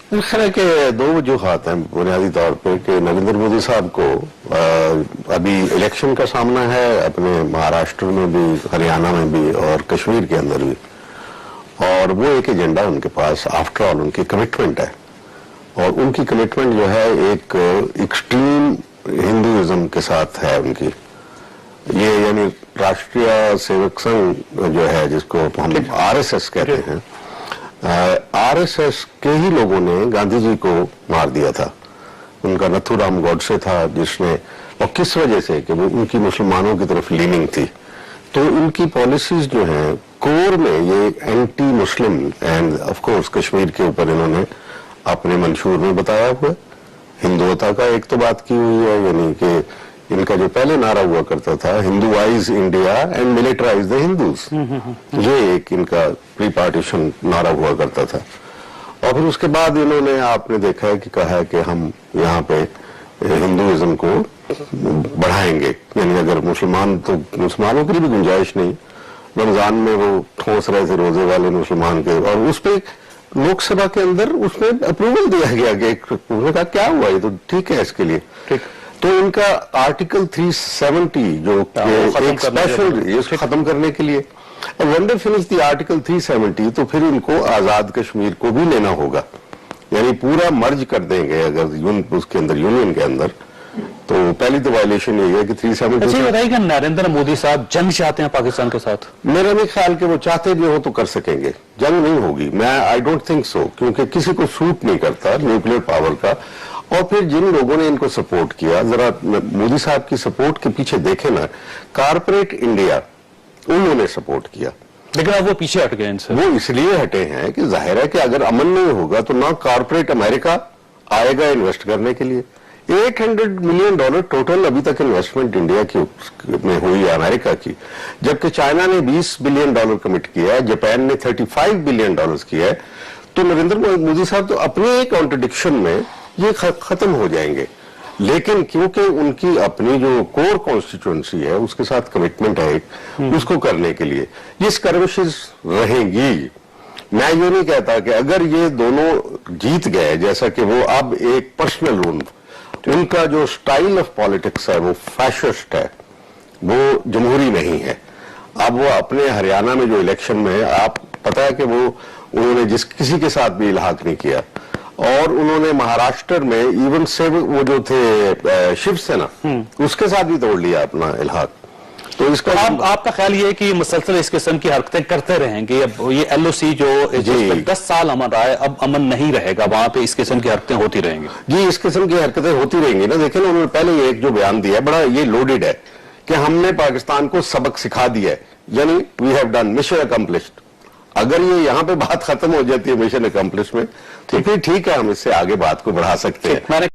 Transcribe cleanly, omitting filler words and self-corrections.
खैर है कि दो वजूहात हैं बुनियादी तौर पर कि नरेंद्र मोदी साहब को अभी इलेक्शन का सामना है अपने महाराष्ट्र में भी, हरियाणा में भी और कश्मीर के अंदर भी, और वो एक एजेंडा उनके पास, आफ्टर ऑल उनकी कमिटमेंट है। और उनकी कमिटमेंट जो है एक एक्सट्रीम हिंदुइज्म के साथ है उनकी। ये यानी राष्ट्रीय सेवक संघ जो है, जिसको हम आरएसएस कहते हैं, आरएसएस के ही लोगों ने गांधी जी को मार दिया था। उनका नथुराम गॉडसे था जिसने, और किस वजह से कि वो उनकी मुसलमानों की तरफ लीनिंग थी। तो उनकी पॉलिसीज जो हैं कोर में ये anti Muslim, end of course Kashmir के ऊपर इन्होंने अपने मंशूर में बताया हुआ हिंदुत्व का एक तो बात की हुई है, यानी कि इनका जो पहले नारा हुआ करता था, Hinduised India and militarise the Hindus, ये एक इनका प्री पार्टीशन नारा हुआ करता था। और फिर उसके बाद इन्होंने, आपने देखा है कि कहा है कि हम यहाँ पे हिंदुइज्म को बढ़ाएंगे, यानी अगर मुसलमान, तो मुसलमानों की भी गुंजाइश नहीं। रमजान में वो ठोस रहे थे रोजे वाले मुसलमान के, और उस पर लोकसभा के अंदर उसमें अप्रूवल दिया गया कि उन्होंने कहा क्या हुआ, ये तो ठीक है इसके लिए। ठीक, तो इनका आर्टिकल 370 जो एक स्पेशल, इसको खत्म करने के लिए, one they finish the article 370 तो फिर इनको आजाद कश्मीर को भी लेना होगा, यानी पूरा मर्ज कर देंगे अगर उसके अंदर, यूनियन के अंदर। तो पहली तो वायलेशन यही है कि 370। अच्छा बताइए, नरेंद्र मोदी साहब जंग चाहते हैं पाकिस्तान के साथ? मेरा नहीं ख्याल कि वो चाहते भी हो तो कर सकेंगे, जंग नहीं होगी। मैं आई डोंट थिंक सो, क्योंकि किसी को सूट नहीं करता न्यूक्लियर पावर का। और फिर जिन लोगों ने इनको सपोर्ट किया, जरा मोदी साहब की सपोर्ट के पीछे देखे ना, कारपोरेट इंडिया, उन्होंने सपोर्ट किया। लेकिन अब वो पीछे हट गए इनसे। वो इसलिए हटे हैं कि जाहिर है कि अगर अमन नहीं होगा तो ना कारपोरेट अमेरिका आएगा इन्वेस्ट करने के लिए। $800 मिलियन टोटल अभी तक इन्वेस्टमेंट इंडिया की में हुई है, अमेरिका की, जबकि चाइना ने $20 बिलियन कमिट किया है, जापान ने $35 बिलियन किया है। तो नरेंद्र मोदी साहब तो अपने एक कॉन्ट्रडिक्शन में ये खत्म हो जाएंगे, लेकिन क्योंकि उनकी अपनी जो कोर कॉन्स्टिट्यूएंसी है उसके साथ कमिटमेंट है उसको करने के लिए, ये स्कर्विशेस रहेंगी। मैं ये नहीं कहता कि अगर ये दोनों जीत गए, जैसा कि वो अब एक पर्सनल उनका जो स्टाइल ऑफ पॉलिटिक्स है वो फैशिस्ट है, वो जमहूरी नहीं है। अब वो अपने हरियाणा में जो इलेक्शन में, आप पता है कि वो उन्होंने जिस किसी के साथ भी इल्हाक नहीं किया, और उन्होंने महाराष्ट्र में इवन से वो जो थे शिवसेना, उसके साथ भी तोड़ लिया अपना इल्हाक। तो इसका आपका ख्याल ये है कि मुसलसल इस किस्म की हरकतें करते रहेंगे? अब ये एलओसी जो 10 साल अमन रहा है, अब अमन नहीं रहेगा, वहां पे इस किस्म की हरकतें होती रहेंगी? जी, इस किस्म की हरकतें होती रहेंगी ना। देखिए ना, उन्होंने पहले एक जो बयान दिया बड़ा ये लोडेड है कि हमने पाकिस्तान को सबक सिखा दिया है, यानी we have done mission accomplished. अगर ये यहाँ पे बात खत्म हो जाती है मिशन अकम्प्लिश में, तो फिर ठीक है, हम इससे आगे बात को बढ़ा सकते हैं।